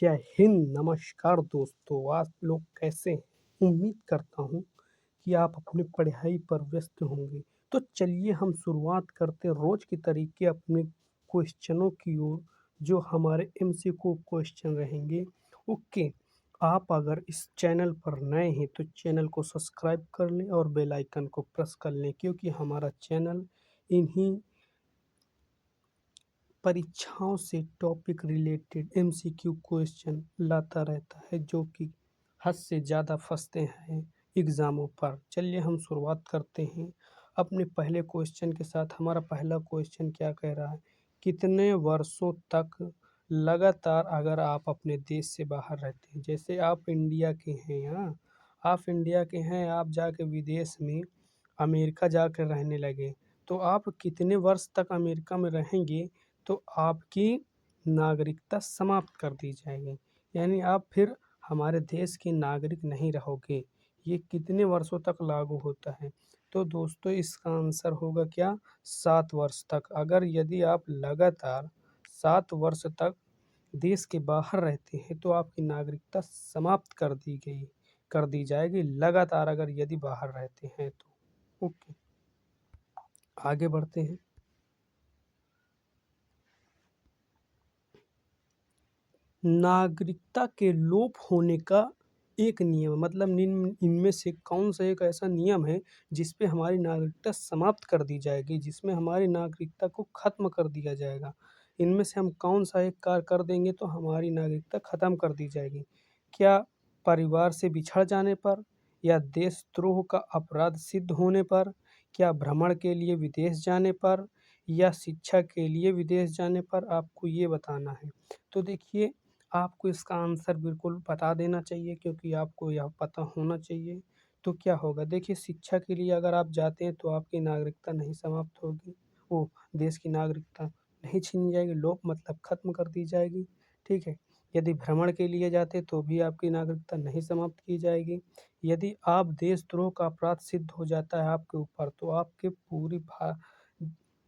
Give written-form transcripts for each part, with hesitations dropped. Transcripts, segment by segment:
जय हिंद, नमस्कार दोस्तों, आप लोग कैसे हैं? उम्मीद करता हूँ कि आप अपनी पढ़ाई पर व्यस्त होंगे। तो चलिए हम शुरुआत करते हैं रोज़ की तरीके अपने क्वेश्चनों की ओर, जो हमारे एमसीक्यू क्वेश्चन रहेंगे। ओके, आप अगर इस चैनल पर नए हैं तो चैनल को सब्सक्राइब कर लें और बेल आइकन को प्रेस कर लें, क्योंकि हमारा चैनल इन्हीं परीक्षाओं से टॉपिक रिलेटेड एमसीक्यू क्वेश्चन लाता रहता है, जो कि हद से ज़्यादा फंसते हैं एग्ज़ामों पर। चलिए हम शुरुआत करते हैं अपने पहले क्वेश्चन के साथ। हमारा पहला क्वेश्चन क्या कह रहा है? कितने वर्षों तक लगातार अगर आप अपने देश से बाहर रहते हैं, जैसे आप इंडिया के हैं, हाँ, आप इंडिया के हैं, आप जाके विदेश में अमेरिका जाकर रहने लगे, तो आप कितने वर्ष तक अमेरिका में रहेंगे तो आपकी नागरिकता समाप्त कर दी जाएगी, यानी आप फिर हमारे देश के नागरिक नहीं रहोगे। ये कितने वर्षों तक लागू होता है? तो दोस्तों इसका आंसर होगा क्या? 7 वर्ष तक। अगर यदि आप लगातार 7 वर्ष तक देश के बाहर रहते हैं तो आपकी नागरिकता समाप्त कर दी जाएगी, लगातार अगर यदि बाहर रहते हैं तो। ओके, आगे बढ़ते हैं। नागरिकता के लोप होने का एक नियम, मतलब इनमें से कौन सा एक ऐसा नियम है जिस पे हमारी नागरिकता समाप्त कर दी जाएगी, जिसमें हमारी नागरिकता को खत्म कर दिया जाएगा? इनमें से हम कौन सा एक कार्य कर देंगे तो हमारी नागरिकता खत्म कर दी जाएगी? क्या परिवार से बिछड़ जाने पर, या देशद्रोह का अपराध सिद्ध होने पर, क्या भ्रमण के लिए विदेश जाने पर, या शिक्षा के लिए विदेश जाने पर? आपको ये बताना है। तो देखिए, आपको इसका आंसर बिल्कुल बता देना चाहिए, क्योंकि आपको यह पता होना चाहिए। तो क्या होगा? देखिए, शिक्षा के लिए अगर आप जाते हैं तो आपकी नागरिकता नहीं समाप्त होगी, वो देश की नागरिकता नहीं छीनी जाएगी, लोप मतलब खत्म कर दी जाएगी, ठीक है। यदि भ्रमण के लिए जाते तो भी आपकी नागरिकता नहीं समाप्त की जाएगी। यदि आप देशद्रोह का अपराध सिद्ध हो जाता है आपके ऊपर, तो आपके पूरी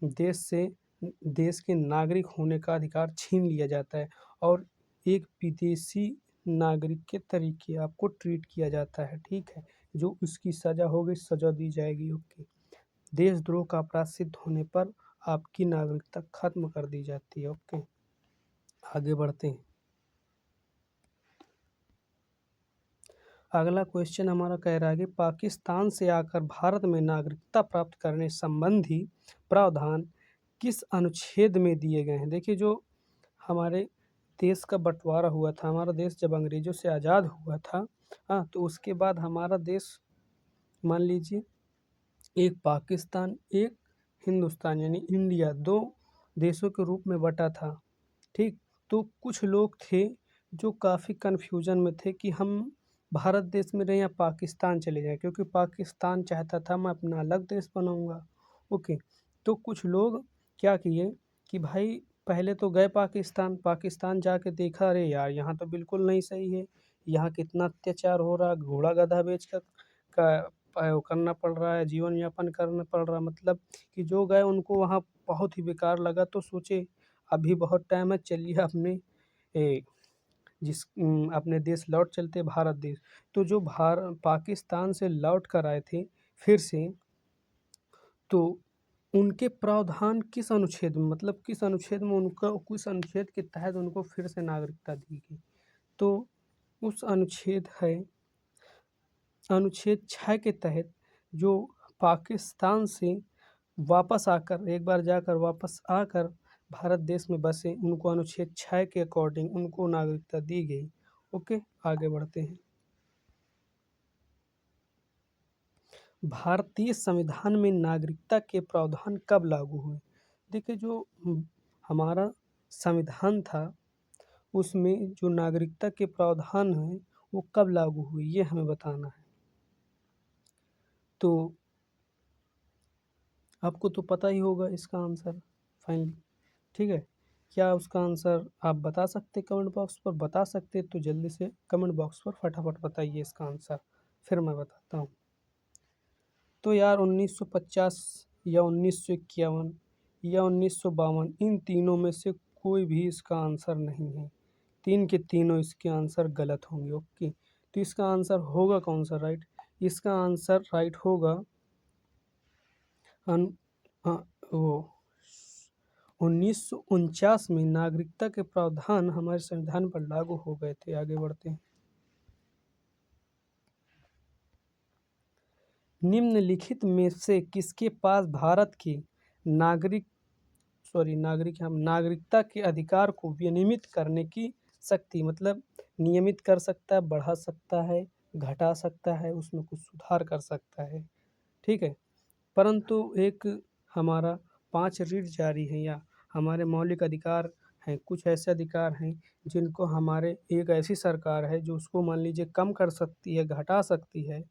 देश से देश के नागरिक होने का अधिकार छीन लिया जाता है, और एक विदेशी नागरिक के तरीके आपको ट्रीट किया जाता है, ठीक है। जो उसकी सज़ा होगी, सज़ा दी जाएगी। ओके, देशद्रोह का अपराध सिद्ध होने पर आपकी नागरिकता खत्म कर दी जाती है। ओके, आगे बढ़ते हैं। अगला क्वेश्चन हमारा कह रहा है कि पाकिस्तान से आकर भारत में नागरिकता प्राप्त करने संबंधी प्रावधान किस अनुच्छेद में दिए गए हैं? देखिए, जो हमारे देश का बंटवारा हुआ था, हमारा देश जब अंग्रेज़ों से आज़ाद हुआ था, हाँ, तो उसके बाद हमारा देश, मान लीजिए, एक पाकिस्तान, एक हिंदुस्तान यानी इंडिया, 2 देशों के रूप में बँटा था, ठीक? तो कुछ लोग थे जो काफ़ी कन्फ्यूज़न में थे कि हम भारत देश में रहें या पाकिस्तान चले जाएँ, क्योंकि पाकिस्तान चाहता था मैं अपना अलग देश बनाऊँगा। ओके, तो कुछ लोग क्या किए कि भाई पहले तो गए पाकिस्तान, पाकिस्तान जाके देखा, अरे यार यहाँ तो बिल्कुल नहीं सही है, यहाँ कितना अत्याचार हो रहा है, घोड़ा गधा बेचकर का वो करना पड़ रहा है, जीवन यापन करना पड़ रहा है। मतलब कि जो गए उनको वहाँ बहुत ही बेकार लगा, तो सोचे अभी बहुत टाइम है, चलिए अपने देश लौट चलते, भारत देश। तो जो पाकिस्तान से लौट कर आए थे फिर से, तो उनके प्रावधान किस अनुच्छेद में, मतलब किस अनुच्छेद में उनका, किस अनुच्छेद के तहत उनको फिर से नागरिकता दी गई? तो उस अनुच्छेद है अनुच्छेद 6 के तहत, जो पाकिस्तान से वापस आकर, एक बार जाकर वापस आकर भारत देश में बसे, उनको अनुच्छेद 6 के अकॉर्डिंग उनको नागरिकता दी गई। ओके, आगे बढ़ते हैं। भारतीय संविधान में नागरिकता के प्रावधान कब लागू हुए? देखिए, जो हमारा संविधान था, उसमें जो नागरिकता के प्रावधान हैं वो कब लागू हुए, ये हमें बताना है। तो आपको तो पता ही होगा इसका आंसर फाइनली, ठीक है। क्या उसका आंसर आप बता सकते, कमेंट बॉक्स पर बता सकते तो जल्दी से कमेंट बॉक्स पर फटाफट बताइए इसका आंसर, फिर मैं बताता हूँ। तो यार 1950 या 1951 या 1952, इन तीनों में से कोई भी इसका आंसर नहीं है, तीन के तीनों इसके आंसर गलत होंगे। ओके, तो इसका आंसर होगा कौन सा राइट? इसका आंसर राइट होगा अन अ, वो 1949 में नागरिकता के प्रावधान हमारे संविधान पर लागू हो गए थे। आगे बढ़ते हैं। निम्नलिखित में से किसके पास भारत के नागरिकता के अधिकार को विनियमित करने की शक्ति, मतलब नियमित कर सकता है, बढ़ा सकता है, घटा सकता है, उसमें कुछ सुधार कर सकता है, ठीक है। परंतु एक हमारा 5 रीट जारी है या हमारे मौलिक अधिकार हैं, कुछ ऐसे अधिकार हैं जिनको हमारे एक ऐसी सरकार है जो उसको मान लीजिए कम कर सकती है, घटा सकती है,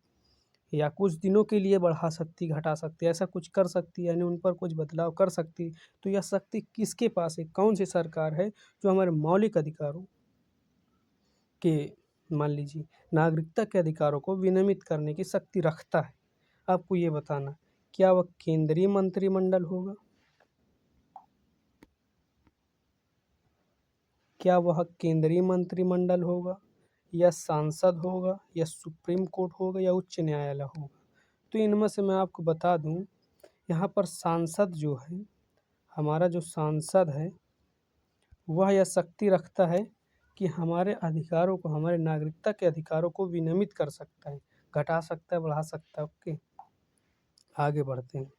या कुछ दिनों के लिए बढ़ा सकती, घटा सकती, ऐसा कुछ कर सकती है, यानी उन पर कुछ बदलाव कर सकती। तो यह शक्ति किसके पास है? कौन सी सरकार है जो हमारे मौलिक अधिकारों के, मान लीजिए नागरिकता के अधिकारों को विनियमित करने की शक्ति रखता है? आपको ये बताना, क्या वह केंद्रीय मंत्रिमंडल होगा, क्या वह केंद्रीय मंत्रिमंडल होगा, या सांसद होगा, या सुप्रीम कोर्ट होगा, या उच्च न्यायालय होगा? तो इनमें से मैं आपको बता दूं, यहाँ पर सांसद जो है, हमारा जो सांसद है वह यह शक्ति रखता है कि हमारे अधिकारों को, हमारे नागरिकता के अधिकारों को विनियमित कर सकता है, घटा सकता है, बढ़ा सकता है। ओके, आगे बढ़ते हैं।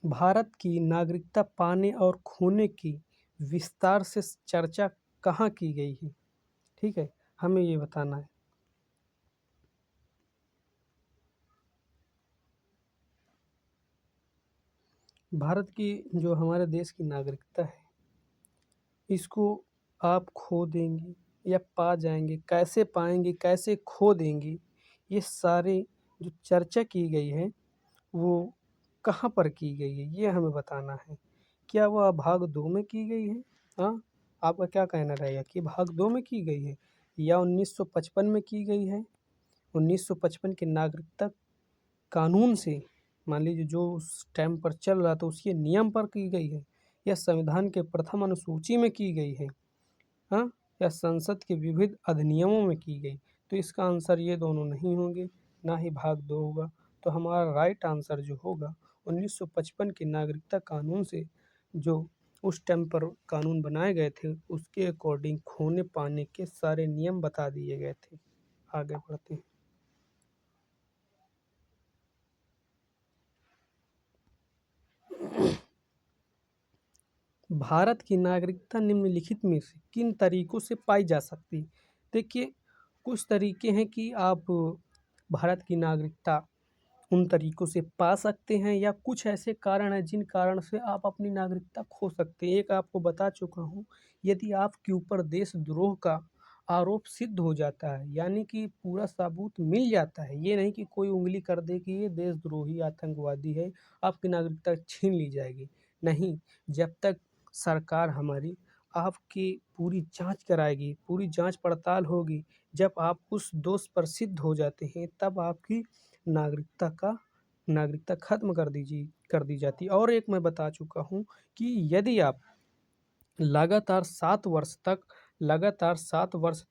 भारत की नागरिकता पाने और खोने की विस्तार से चर्चा कहाँ की गई है? ठीक है, हमें ये बताना है। भारत की जो हमारे देश की नागरिकता है, इसको आप खो देंगे या पा जाएंगे, कैसे पाएंगे, कैसे खो देंगे, ये सारे जो चर्चा की गई है वो कहाँ पर की गई है, ये हमें बताना है। क्या वह भाग 2 में की गई है? हाँ, आपका क्या कहना रहेगा कि भाग 2 में की गई है या 1955 में की गई है? 1955 के नागरिकता कानून से, मान लीजिए जो उस टाइम पर चल रहा था उसके नियम पर की गई है, या संविधान के प्रथम अनुसूची में की गई है, हाँ, या संसद के विविध अधिनियमों में की गई? तो इसका आंसर ये दोनों नहीं होंगे, ना ही भाग 2 होगा। तो हमारा राइट आंसर जो होगा 1955 के नागरिकता कानून से, जो उस टाइम पर कानून बनाए गए थे उसके अकॉर्डिंग खोने पाने के सारे नियम बता दिए गए थे। आगे बढ़ते हैं। भारत की नागरिकता निम्नलिखित में से किन तरीकों से पाई जा सकती है? देखिए, कुछ तरीके हैं कि आप भारत की नागरिकता उन तरीकों से पा सकते हैं, या कुछ ऐसे कारण हैं जिन कारण से आप अपनी नागरिकता खो सकते हैं। एक आपको बता चुका हूँ, यदि आपके ऊपर देशद्रोह का आरोप सिद्ध हो जाता है, यानी कि पूरा सबूत मिल जाता है, ये नहीं कि कोई उँगली कर दे कि ये देशद्रोही आतंकवादी है, आपकी नागरिकता छीन ली जाएगी। नहीं, जब तक सरकार हमारी आपकी पूरी जाँच कराएगी, पूरी जाँच पड़ताल होगी, जब आप उस दोष पर सिद्ध हो जाते हैं, तब आपकी नागरिकता खत्म कर दी जाती है। और एक मैं बता चुका हूँ कि यदि आप लगातार 7 वर्ष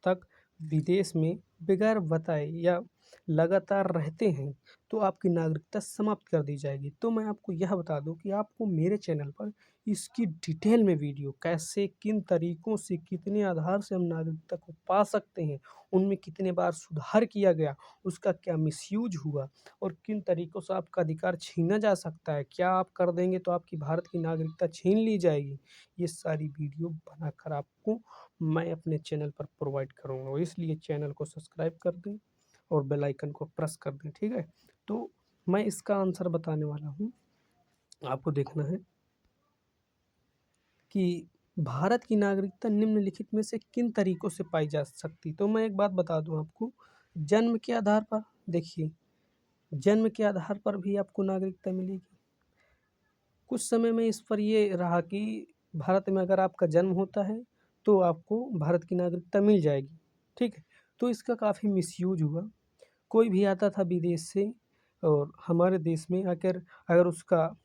तक विदेश में बगैर बताए या लगातार रहते हैं, तो आपकी नागरिकता समाप्त कर दी जाएगी। तो मैं आपको यह बता दूं कि आपको मेरे चैनल पर इसकी डिटेल में वीडियो, कैसे, किन तरीकों से, कितने आधार से हम नागरिकता को पा सकते हैं, उनमें कितने बार सुधार किया गया, उसका क्या मिसयूज हुआ, और किन तरीकों से आपका अधिकार छीना जा सकता है, क्या आप कर देंगे तो आपकी भारत की नागरिकता छीन ली जाएगी, ये सारी वीडियो बनाकर आपको मैं अपने चैनल पर प्रोवाइड करूँगा। और इसलिए चैनल को सब्सक्राइब कर दें और बेल आइकन को प्रेस कर दें, ठीक है। तो मैं इसका आंसर बताने वाला हूँ, आपको देखना है कि भारत की नागरिकता निम्नलिखित में से किन तरीकों से पाई जा सकती। तो मैं एक बात बता दूं आपको, जन्म के आधार पर, देखिए, जन्म के आधार पर भी आपको नागरिकता मिलेगी। कुछ समय में इस पर ये रहा कि भारत में अगर आपका जन्म होता है तो आपको भारत की नागरिकता मिल जाएगी, ठीक है। तो इसका काफ़ी मिसयूज हुआ। कोई भी आता था विदेश से और हमारे देश में आकर, अगर उसका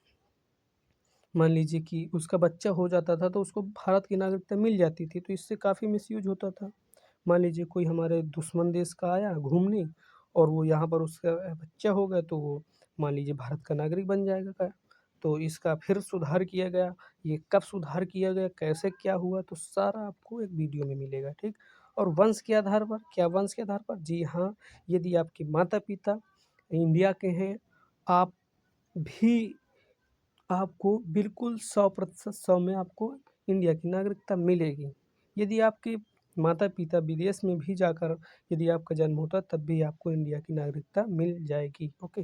मान लीजिए कि उसका बच्चा हो जाता था तो उसको भारत की नागरिकता मिल जाती थी, तो इससे काफ़ी मिसयूज होता था। मान लीजिए कोई हमारे दुश्मन देश का आया घूमने और वो यहाँ पर उसका बच्चा हो गया तो वो मान लीजिए भारत का नागरिक बन जाएगा का। तो इसका फिर सुधार किया गया, ये कब सुधार किया गया, कैसे क्या हुआ, तो सारा आपको एक वीडियो में मिलेगा, ठीक। और वंश के आधार पर, क्या वंश के आधार पर, जी हाँ, यदि आपके माता पिता इंडिया के हैं, आप भी आपको बिल्कुल 100% 100 में आपको इंडिया की नागरिकता मिलेगी। यदि आपके माता-पिता विदेश में भी जाकर यदि आपका जन्म होता तब भी आपको इंडिया की नागरिकता मिल जाएगी, ओके।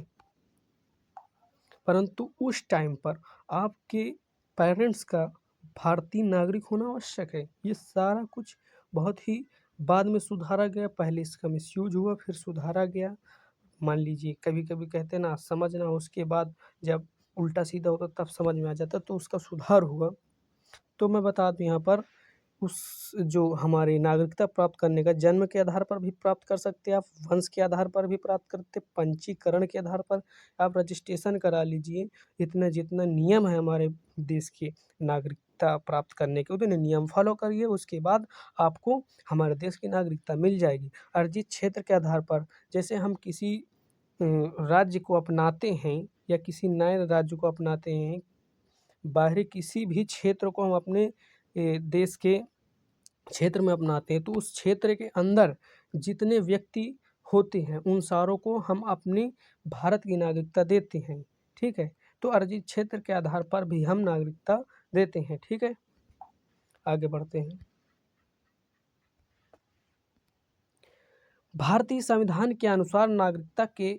परंतु उस टाइम पर आपके पेरेंट्स का भारतीय नागरिक होना आवश्यक है। ये सारा कुछ बहुत ही बाद में सुधारा गया, पहले इसका मिसयूज हुआ फिर सुधारा गया। मान लीजिए कभी-कभी कहते हैं ना समझ ना हो उसके बाद जब उल्टा-सीधा होता तब समझ में आ जाता तो उसका सुधार हुआ। तो मैं बता दूँ यहाँ पर उस जो हमारी नागरिकता प्राप्त करने का जन्म के आधार पर भी प्राप्त कर सकते हैं आप, वंश के आधार पर भी प्राप्त करते, पंजीकरण के आधार पर आप रजिस्ट्रेशन करा लीजिए। इतना जितना नियम है हमारे देश के नागरिकता प्राप्त करने के उतने नियम फॉलो करिए, उसके बाद आपको हमारे देश की नागरिकता मिल जाएगी। अर्जित क्षेत्र के आधार पर जैसे हम किसी राज्य को अपनाते हैं या किसी नए राज्य को अपनाते हैं, बाहरी किसी भी क्षेत्र को हम अपने देश के क्षेत्र में अपनाते हैं तो उस क्षेत्र के अंदर जितने व्यक्ति होते हैं उन सारों को हम अपनी भारत की नागरिकता देते हैं, ठीक है। तो अर्जित क्षेत्र के आधार पर भी हम नागरिकता देते हैं, ठीक है। आगे बढ़ते हैं। भारतीय संविधान के अनुसार नागरिकता के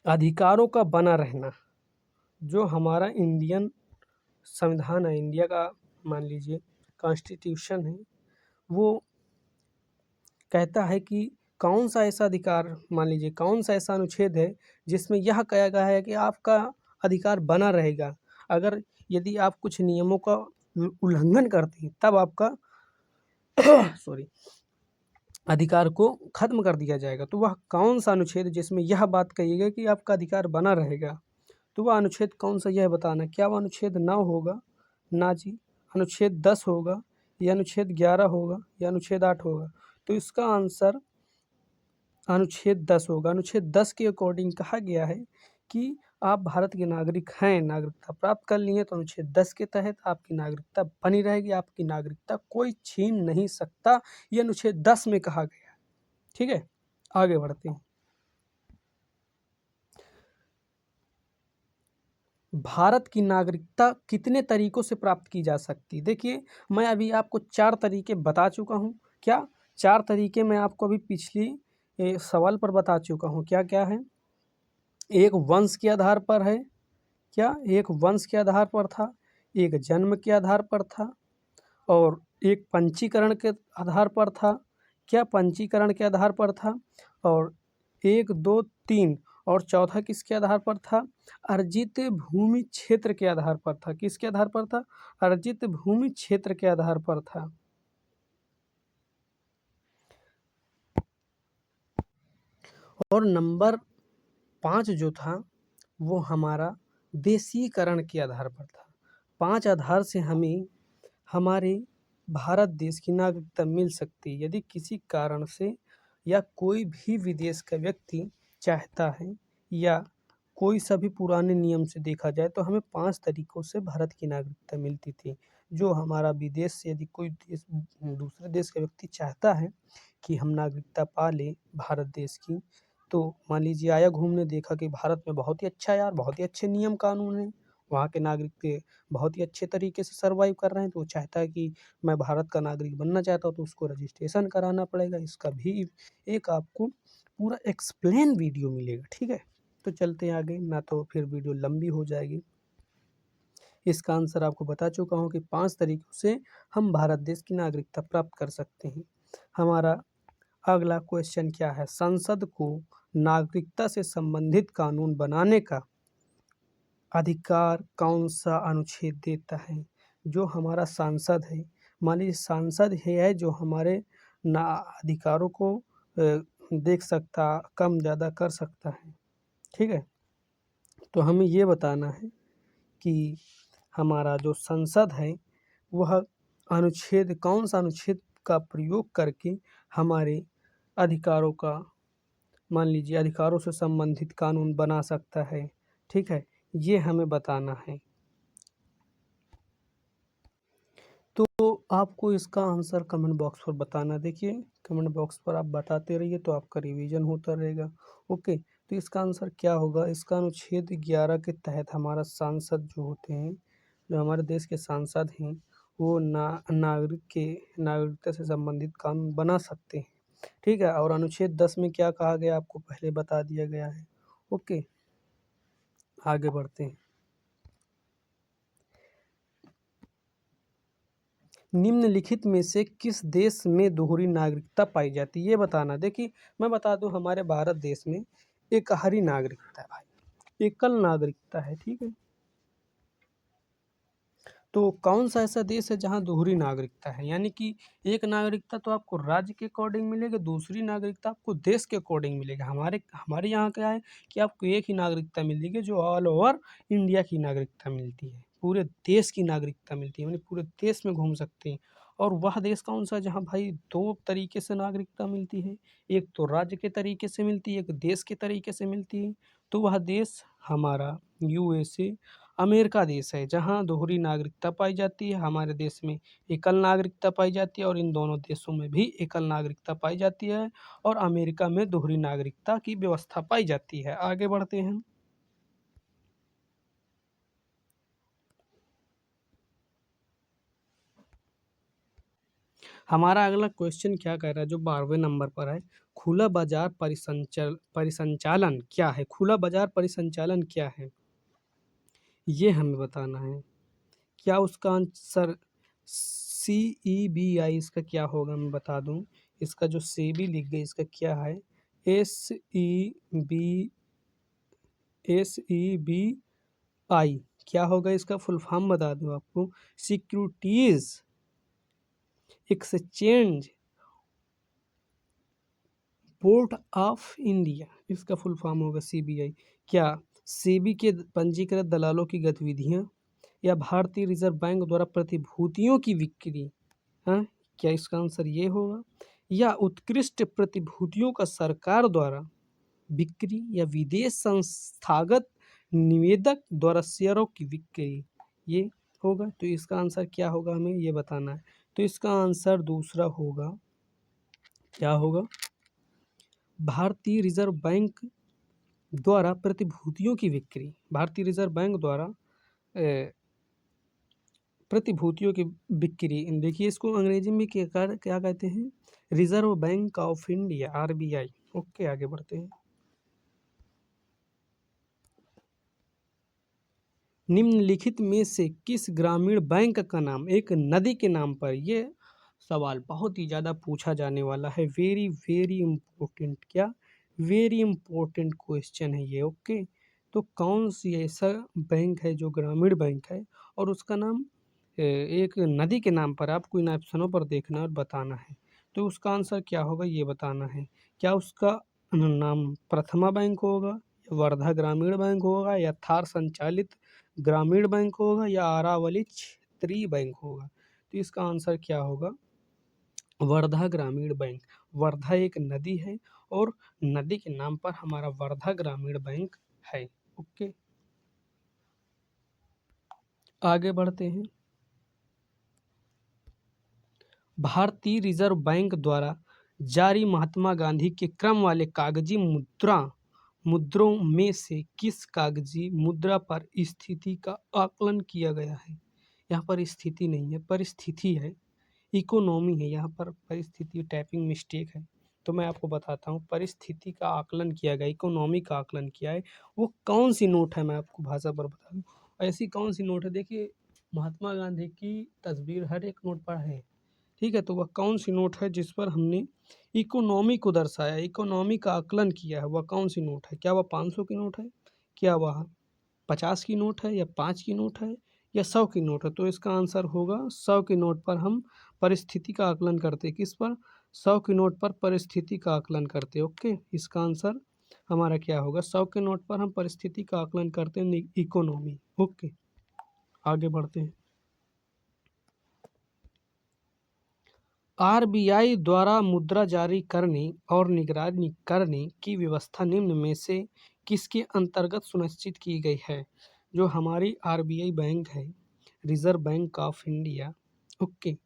अधिकारों का बना रहना, जो हमारा इंडियन संविधान है, इंडिया का मान लीजिए कॉन्स्टिट्यूशन है, वो कहता है कि कौन सा ऐसा अधिकार, मान लीजिए कौन सा ऐसा अनुच्छेद है जिसमें यह कहा गया है कि आपका अधिकार बना रहेगा। अगर यदि आप कुछ नियमों का उल्लंघन करते हैं तब आपका सॉरी अधिकार को खत्म कर दिया जाएगा। तो वह कौन सा अनुच्छेद जिसमें यह बात कही गई कि आपका अधिकार बना रहेगा, तो वह अनुच्छेद कौन सा यह बताना। क्या वह अनुच्छेद 9 होगा? ना जी। अनुच्छेद 10 होगा या अनुच्छेद 11 होगा या अनुच्छेद 8 होगा? तो इसका आंसर अनुच्छेद 10 होगा। अनुच्छेद 10 के अकॉर्डिंग कहा गया है कि आप भारत के नागरिक हैं, नागरिकता प्राप्त कर लिए हैं, तो अनुच्छेद 10 के तहत आपकी नागरिकता बनी रहेगी, आपकी नागरिकता कोई छीन नहीं सकता। ये अनुच्छेद 10 में कहा गया है, ठीक है। आगे बढ़ते हैं। भारत की नागरिकता कितने तरीकों से प्राप्त की जा सकती है? देखिए, मैं अभी आपको 4 तरीके बता चुका हूँ। क्या 4 तरीके मैं आपको अभी पिछली सवाल पर बता चुका हूँ। क्या-क्या है? एक वंश के आधार पर है, क्या? एक वंश के आधार पर था, एक जन्म के आधार पर था और एक पंजीकरण के आधार पर था। क्या पंजीकरण के आधार पर था? और 1, 2, 3 और चौथा किसके आधार पर था? अर्जित भूमि क्षेत्र के आधार पर था। किसके आधार पर था? अर्जित भूमि क्षेत्र के आधार पर था। और नंबर 5 जो था वो हमारा देशीकरण के आधार पर था। 5 आधार से हमें हमारे भारत देश की नागरिकता मिल सकती है। यदि किसी कारण से या कोई भी विदेश का व्यक्ति चाहता है या कोई सा भी पुराने नियम से देखा जाए तो हमें 5 तरीकों से भारत की नागरिकता मिलती थी। जो हमारा विदेश से यदि कोई देश दूसरे देश का व्यक्ति चाहता है कि हम नागरिकता पा लें भारत देश की, तो मान लीजिए आया घूमने, देखा कि भारत में बहुत ही अच्छा यार, बहुत ही अच्छे नियम कानून हैं, वहाँ के नागरिक बहुत ही अच्छे तरीके से सर्वाइव कर रहे हैं, तो वो चाहता है कि मैं भारत का नागरिक बनना चाहता हूँ, तो उसको रजिस्ट्रेशन कराना पड़ेगा। इसका भी एक आपको पूरा एक्सप्लेन वीडियो मिलेगा, ठीक है। तो चलते हैं आगे, ना तो फिर वीडियो लंबी हो जाएगी। इसका आंसर आपको बता चुका हूँ कि 5 तरीकों से हम भारत देश की नागरिकता प्राप्त कर सकते हैं। हमारा अगला क्वेश्चन क्या है? संसद को नागरिकता से संबंधित कानून बनाने का अधिकार कौन-सा अनुच्छेद देता है? जो हमारा सांसद है, मान लीजिए सांसद ही है जो हमारे ना अधिकारों को देख सकता, कम ज़्यादा कर सकता है, ठीक है? तो हमें ये बताना है कि हमारा जो संसद है वह अनुच्छेद कौन सा अनुच्छेद का प्रयोग करके हमारे अधिकारों का, मान लीजिए अधिकारों से संबंधित कानून बना सकता है। ठीक है, ये हमें बताना है। तो आपको इसका आंसर कमेंट बॉक्स पर बताना। देखिए कमेंट बॉक्स पर आप बताते रहिए तो आपका रिवीजन होता रहेगा। ओके, तो इसका आंसर क्या होगा? इसका अनुच्छेद 11 के तहत हमारा सांसद जो होते हैं, जो हमारे देश के सांसद हैं, वो नागरिकता से संबंधित कानून बना सकते हैं। ठीक है, और अनुच्छेद 10 में क्या कहा गया आपको पहले बता दिया गया है। ओके, आगे बढ़ते हैं। निम्नलिखित में से किस देश में दोहरी नागरिकता पाई जाती है, ये बताना। देखिए मैं बता दूं, हमारे भारत देश में एकहरी नागरिकता है भाई, एकल नागरिकता है। ठीक है, तो कौन सा ऐसा देश है जहां दोहरी नागरिकता है, यानी कि एक नागरिकता तो आपको राज्य के अकॉर्डिंग मिलेगी, दूसरी नागरिकता आपको देश के अकॉर्डिंग मिलेगा। हमारे हमारे यहाँ क्या है कि आपको एक ही नागरिकता मिलेगी जो ऑल ओवर इंडिया की नागरिकता मिलती है, पूरे देश की नागरिकता मिलती है, यानी पूरे देश में घूम सकते हैं। और वह देश कौन सा जहाँ भाई दो तरीके से नागरिकता मिलती है, एक तो राज्य के तरीके से मिलती है, एक देश के तरीके से मिलती है। तो वह देश हमारा यूएसए अमेरिका देश है, जहाँ दोहरी नागरिकता पाई जाती है। हमारे देश में एकल नागरिकता पाई जाती है और इन दोनों देशों में भी एकल नागरिकता पाई जाती है, और अमेरिका में दोहरी नागरिकता की व्यवस्था पाई जाती है। आगे बढ़ते हैं। हमारा अगला क्वेश्चन क्या कह रहा है, जो 12वें नंबर पर है, खुला बाजार परिसंचालन क्या है? खुला बाजार परिसंचालन क्या है, ये हमें बताना है। क्या उसका आंसर CEBI इसका क्या होगा, मैं बता दूं। इसका जो सेबी लिख गई, इसका क्या है? SEBI क्या होगा? इसका फुल फॉर्म बता दूं आपको, securities exchange board of India, इसका फुल फॉर्म होगा CBI। क्या सेबी के पंजीकृत दलालों की गतिविधियां, या भारतीय रिजर्व बैंक द्वारा प्रतिभूतियों की बिक्री? हाँ, क्या इसका आंसर ये होगा? या उत्कृष्ट प्रतिभूतियों का सरकार द्वारा बिक्री, या विदेश संस्थागत निवेदक द्वारा शेयरों की बिक्री, ये होगा। तो इसका आंसर क्या होगा, हमें ये बताना है। तो इसका आंसर दूसरा होगा, क्या होगा? भारतीय रिजर्व बैंक द्वारा प्रतिभूतियों की बिक्री, भारतीय रिजर्व बैंक द्वारा प्रतिभूतियों की बिक्री। देखिए इसको अंग्रेजी में क्या कहते हैं? Reserve bank of India, RBI। Okay, आगे बढ़ते हैं। निम्नलिखित में से किस ग्रामीण बैंक का नाम एक नदी के नाम पर, ये सवाल बहुत ही ज़्यादा पूछा जाने वाला है। वेरी वेरी इम्पोर्टेंट, क्या वेरी इम्पोर्टेंट क्वेश्चन है ये। ओके, तो कौन सी ऐसा बैंक है जो ग्रामीण बैंक है और उसका नाम एक नदी के नाम पर, आपको इन ऑप्शनों पर देखना और बताना है। तो उसका आंसर क्या होगा, ये बताना है। क्या उसका नाम प्रथमा बैंक होगा, वर्धा ग्रामीण बैंक होगा, या थार संचालित ग्रामीण बैंक होगा, या अरावली क्षेत्रीय बैंक होगा? तो इसका आंसर क्या होगा? वर्धा ग्रामीण बैंक। वर्धा एक नदी है और नदी के नाम पर हमारा वर्धा ग्रामीण बैंक है। ओके, आगे बढ़ते हैं। भारतीय रिजर्व बैंक द्वारा जारी महात्मा गांधी के क्रम वाले कागजी मुद्रों में से किस कागजी मुद्रा पर स्थिति का आकलन किया गया है? यहाँ पर स्थिति नहीं है, परिस्थिति है, इकोनॉमी है। यहाँ पर परिस्थिति टाइपिंग मिस्टेक है, तो मैं आपको बताता हूँ। परिस्थिति का आकलन किया गया, इकोनॉमी का आकलन किया है। वो कौन सी नोट है, मैं आपको भाषा पर बता दूँ। ऐसी कौन सी नोट है? देखिए महात्मा गांधी की तस्वीर हर एक नोट पर है। ठीक है, तो वह कौन सी नोट है जिस पर हमने इकोनॉमी को दर्शाया, इकोनॉमी का आकलन किया है? वह कौन सी नोट है? क्या वह 500 की नोट है, क्या वह 50 की नोट है, या 5 की नोट है, या 100 की नोट है? तो इसका आंसर होगा 100 की नोट पर हम परिस्थिति का आकलन करते। किस पर? 100 की नोट पर परिस्थिति का आकलन करते। ओके, इसका आंसर हमारा क्या होगा? 100 के नोट पर हम परिस्थिति का आकलन करते हैं, इकोनॉमी। ओके, आगे बढ़ते हैं। आरबीआई द्वारा मुद्रा जारी करने और निगरानी करने की व्यवस्था निम्न में से किसके अंतर्गत सुनिश्चित की गई है? जो हमारी आरबीआई बैंक है, reserve bank of India, okay,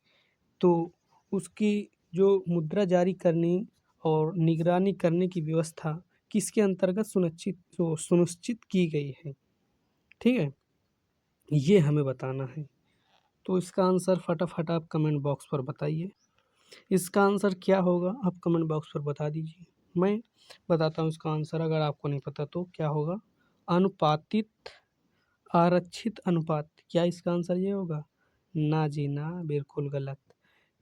तो उसकी जो मुद्रा जारी करने और निगरानी करने की व्यवस्था किसके अंतर्गत सुनिश्चित की गई है? ठीक है, ये हमें बताना है। तो इसका आंसर फटाफट आप कमेंट बॉक्स पर बताइए। इसका आंसर क्या होगा, आप कमेंट बॉक्स पर बता दीजिए। मैं बताता हूँ इसका आंसर, अगर आपको नहीं पता तो क्या होगा? अनुपातित आरक्षित अनुपात। क्या इसका आंसर ये होगा? ना जी ना, बिल्कुल गलत।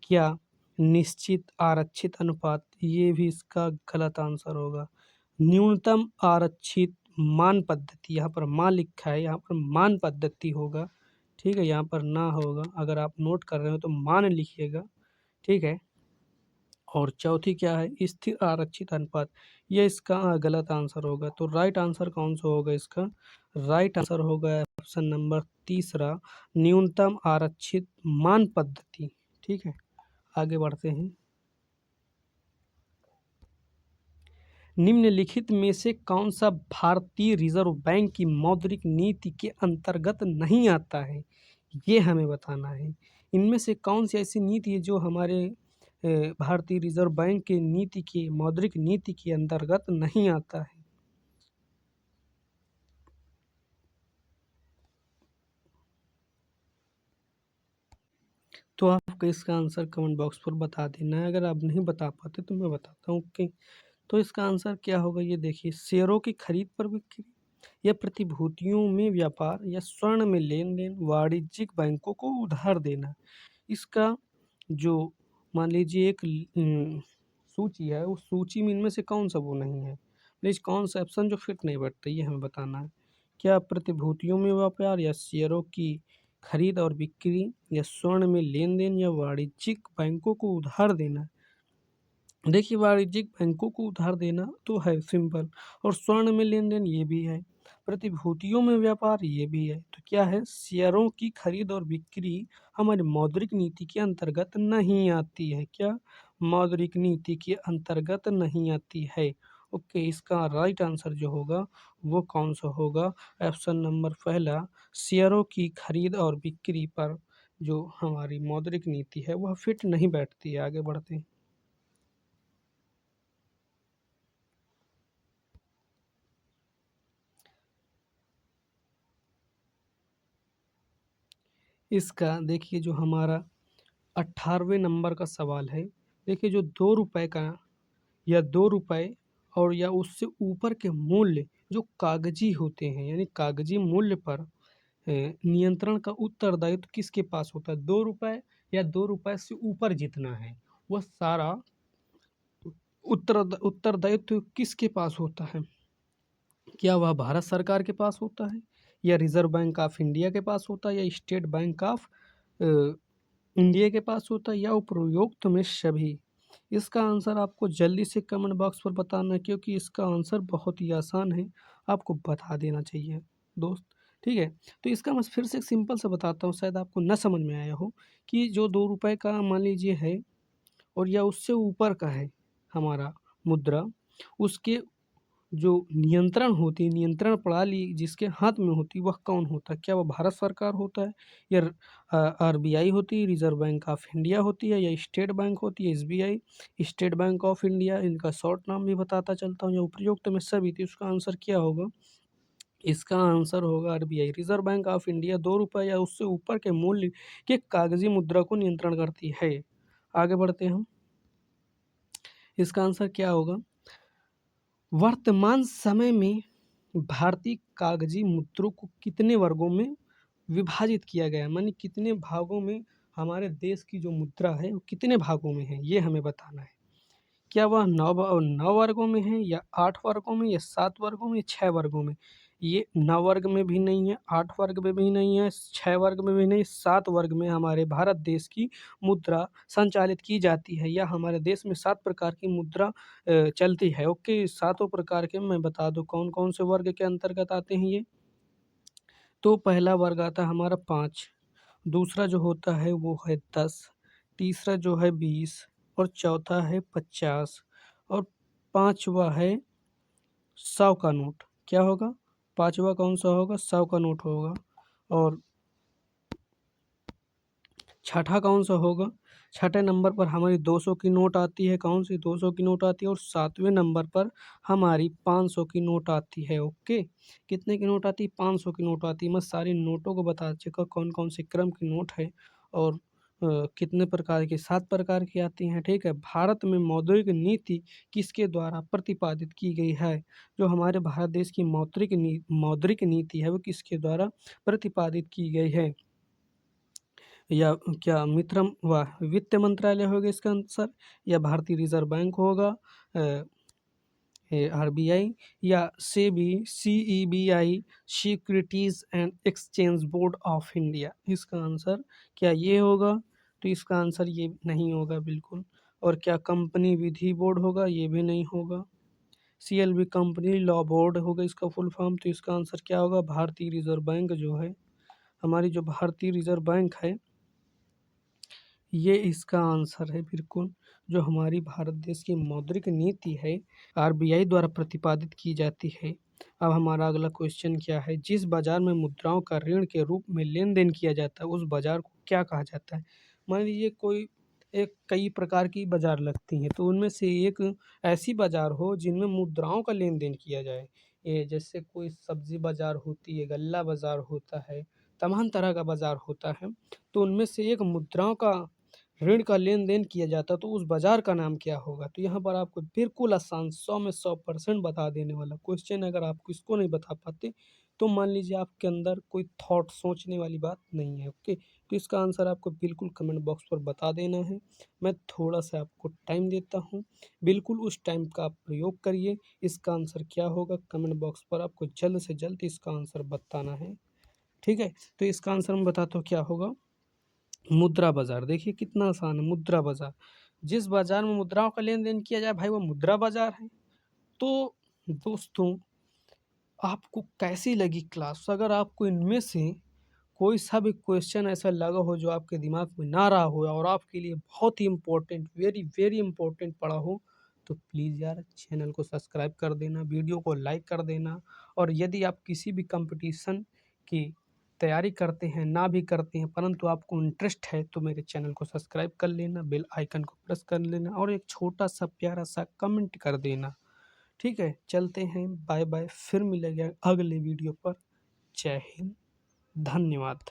क्या निश्चित आरक्षित अनुपात? ये भी इसका गलत आंसर होगा। न्यूनतम आरक्षित मान पद्धति, यहाँ पर मान लिखा है, यहाँ पर मान पद्धति होगा। ठीक है, यहाँ पर ना होगा। अगर आप नोट कर रहे हो तो मान लिखिएगा। ठीक है, और चौथी क्या है? स्थिर आरक्षित अनुपात। ये इसका गलत आंसर होगा। तो राइट आंसर कौन सा होगा इसका? राइट आंसर होगा ऑप्शन नंबर तीसरा, न्यूनतम आरक्षित मान पद्धति। ठीक है, आगे बढ़ते हैं। निम्नलिखित में से कौन सा भारतीय रिजर्व बैंक की मौद्रिक नीति के अंतर्गत नहीं आता है? ये हमें बताना है। इनमें से कौन सी ऐसी नीति है जो हमारे भारतीय रिजर्व बैंक की नीति की मौद्रिक नीति के अंतर्गत नहीं आता है? तो आपको इसका आंसर कमेंट बॉक्स पर बता देना है। अगर आप नहीं बता पाते तो मैं बताता हूँ कि तो इसका आंसर क्या होगा? ये देखिए, शेयरों की खरीद पर बिक्री या प्रतिभूतियों में व्यापार या स्वर्ण में लेन देन, वाणिज्यिक बैंकों को उधार देना। इसका जो मान लीजिए एक सूची है, उस सूची में इनमें से कौन सा वो नहीं है? प्लीज कौन सा ऑप्शन जो फिट नहीं बैठता, ये हमें बताना है। क्या प्रतिभूतियों में व्यापार या शेयरों की खरीद और बिक्री या स्वर्ण में लेन देन या वाणिज्यिक बैंकों को उधार देना? देखिए, वाणिज्यिक बैंकों को उधार देना तो है सिंपल, और स्वर्ण में लेन देन ये भी है, प्रतिभूतियों में व्यापार ये भी है। तो क्या है? शेयरों की खरीद और बिक्री हमारी मौद्रिक नीति के अंतर्गत नहीं आती है। क्या? मौद्रिक नीति के अंतर्गत नहीं आती है। ओके, इसका राइट आंसर जो होगा वो कौन सा होगा? ऑप्शन नंबर पहला, शेयरों की खरीद और बिक्री पर जो हमारी मौद्रिक नीति है वह फिट नहीं बैठती है। आगे बढ़ते हैं। इसका देखिए, जो हमारा 18वें नंबर का सवाल है। देखिए, जो 2 रुपए का या 2 रुपए और या उससे ऊपर के मूल्य जो कागजी होते हैं, यानी कागजी मूल्य पर नियंत्रण का उत्तरदायित्व किसके पास होता है? 2 रुपए या 2 रुपए से ऊपर जितना है वह सारा उत्तरदायित्व किसके पास होता है? क्या वह भारत सरकार के पास होता है, या रिजर्व बैंक ऑफ इंडिया के पास होता है, या स्टेट बैंक ऑफ इंडिया के पास होता है, या उपरोक्त में सभी? इसका आंसर आपको जल्दी से कमेंट बॉक्स पर बताना है, क्योंकि इसका आंसर बहुत ही आसान है, आपको बता देना चाहिए दोस्त। ठीक है, तो इसका मैं फिर से एक सिंपल से बताता हूँ, शायद आपको न समझ में आया हो। कि जो 2 रुपए का मान लीजिए है और या उससे ऊपर का है हमारा मुद्रा, उसके जो नियंत्रण होती है, नियंत्रण प्रणाली जिसके हाथ में होती है, वह कौन होता है? क्या वह भारत सरकार होता है, या आरबीआई होती है, रिजर्व बैंक ऑफ इंडिया होती है, या स्टेट बैंक होती है, SBI, state bank of India? इनका शॉर्ट नाम भी बताता चलता हूँ, या उपयुक्त में सभी। तो इसका आंसर क्या होगा? इसका आंसर होगा RBI, reserve bank of India 2 रुपए या उससे ऊपर के मूल्य के कागजी मुद्रा को नियंत्रण करती है। आगे बढ़ते हैं हम। इसका आंसर क्या होगा? वर्तमान समय में भारतीय कागजी मुद्रों को कितने वर्गों में विभाजित किया गया है? माने कितने भागों में हमारे देश की जो मुद्रा है वो कितने भागों में है, ये हमें बताना है। क्या वह 9 वर्गों में है, या 8 वर्गों में, या 7 वर्गों में, या 6 वर्गों में? ये 9 वर्ग में भी नहीं है, 8 वर्ग में भी नहीं है, 6 वर्ग में भी नहीं, 7 वर्ग में हमारे भारत देश की मुद्रा संचालित की जाती है, या हमारे देश में 7 प्रकार की मुद्रा चलती है। ओके, सातों प्रकार के मैं बता दूँ कौन-कौन से वर्ग के अंतर्गत आते हैं ये। तो पहला वर्ग आता है हमारा 5, दूसरा जो होता है वो है 10, तीसरा जो है 20 और चौथा है 50 और पाँचवा है 100 का नोट। क्या होगा? पाँचवा कौन सा होगा? 100 का नोट होगा। और छठा कौन सा होगा? छठे नंबर पर हमारी 200 की नोट आती है। कौन सी? 200 की नोट आती है। और सातवें नंबर पर हमारी 500 की नोट आती है। ओके, कितने की नोट आती है? 500 की नोट आती है। मैं सारी नोटों को बता चुका कौन कौन से क्रम की नोट है और कितने प्रकार की, 7 प्रकार की आती हैं। ठीक है, भारत में मौद्रिक नीति किसके द्वारा प्रतिपादित की गई है? जो हमारे भारत देश की मौद्रिक नीति है वो किसके द्वारा प्रतिपादित की गई है? या क्या मित्रम व वित्त मंत्रालय होगा इसका आंसर, या भारतीय रिजर्व बैंक होगा, आरबीआई, या SEBI, SEBI, securities and exchange board of India. इसका आंसर क्या ये होगा? तो इसका आंसर ये नहीं होगा बिल्कुल। और क्या कंपनी विधि बोर्ड होगा? ये भी नहीं होगा। सीएलबी कंपनी लॉ बोर्ड होगा इसका फुल फॉर्म। तो इसका आंसर क्या होगा? भारतीय रिजर्व बैंक जो है, हमारी जो भारतीय रिजर्व बैंक है, ये इसका आंसर है बिल्कुल। जो हमारी भारत देश की मौद्रिक नीति है आरबीआई द्वारा प्रतिपादित की जाती है। अब हमारा अगला क्वेश्चन क्या है? जिस बाजार में मुद्राओं का ऋण के रूप में लेन देन किया जाता है उस बाजार को क्या कहा जाता है? मान लीजिए कोई एक कई प्रकार की बाजार लगती हैं, तो उनमें से एक ऐसी बाजार हो जिनमें मुद्राओं का लेन देन किया जाए। ये जैसे कोई सब्जी बाजार होती है, गल्ला बाजार होता है, तमाम तरह का बाजार होता है। तो उनमें से एक मुद्राओं का ऋण का लेन देन किया जाता है, तो उस बाजार का नाम क्या होगा? तो यहाँ पर आपको बिल्कुल आसान 100 में 100% बता देने वाला क्वेश्चन। अगर आप इसको नहीं बता पाते तो मान लीजिए आपके अंदर कोई थॉट सोचने वाली बात नहीं है। ओके, तो इसका आंसर आपको बिल्कुल कमेंट बॉक्स पर बता देना है। मैं थोड़ा सा आपको टाइम देता हूँ, बिल्कुल उस टाइम का आप प्रयोग करिए। इसका आंसर क्या होगा कमेंट बॉक्स पर आपको जल्द से जल्द इसका आंसर बताना है। ठीक है, तो इसका आंसर मैं बताता हूँ क्या होगा। मुद्रा बाजार, देखिए कितना आसान है। मुद्रा बाजार, जिस बाजार में मुद्राओं का लेन देन किया जाए भाई, वो मुद्रा बाजार है। तो दोस्तों, आपको कैसी लगी क्लास? अगर आपको इनमें से कोई सा भी क्वेश्चन ऐसा लगा हो जो आपके दिमाग में ना रहा हो और आपके लिए बहुत ही इम्पोर्टेंट, वेरी वेरी इम्पोर्टेंट पड़ा हो, तो प्लीज़ यार चैनल को सब्सक्राइब कर देना, वीडियो को लाइक कर देना। और यदि आप किसी भी कंपटीशन की तैयारी करते हैं, ना भी करते हैं, परंतु आपको इंटरेस्ट है, तो मेरे चैनल को सब्सक्राइब कर लेना, बेल आइकन को प्रेस कर लेना और एक छोटा सा प्यारा सा कमेंट कर देना। ठीक है, चलते हैं, बाय बाय, फिर मिलेंगे अगले वीडियो पर। जय हिंद, धन्यवाद।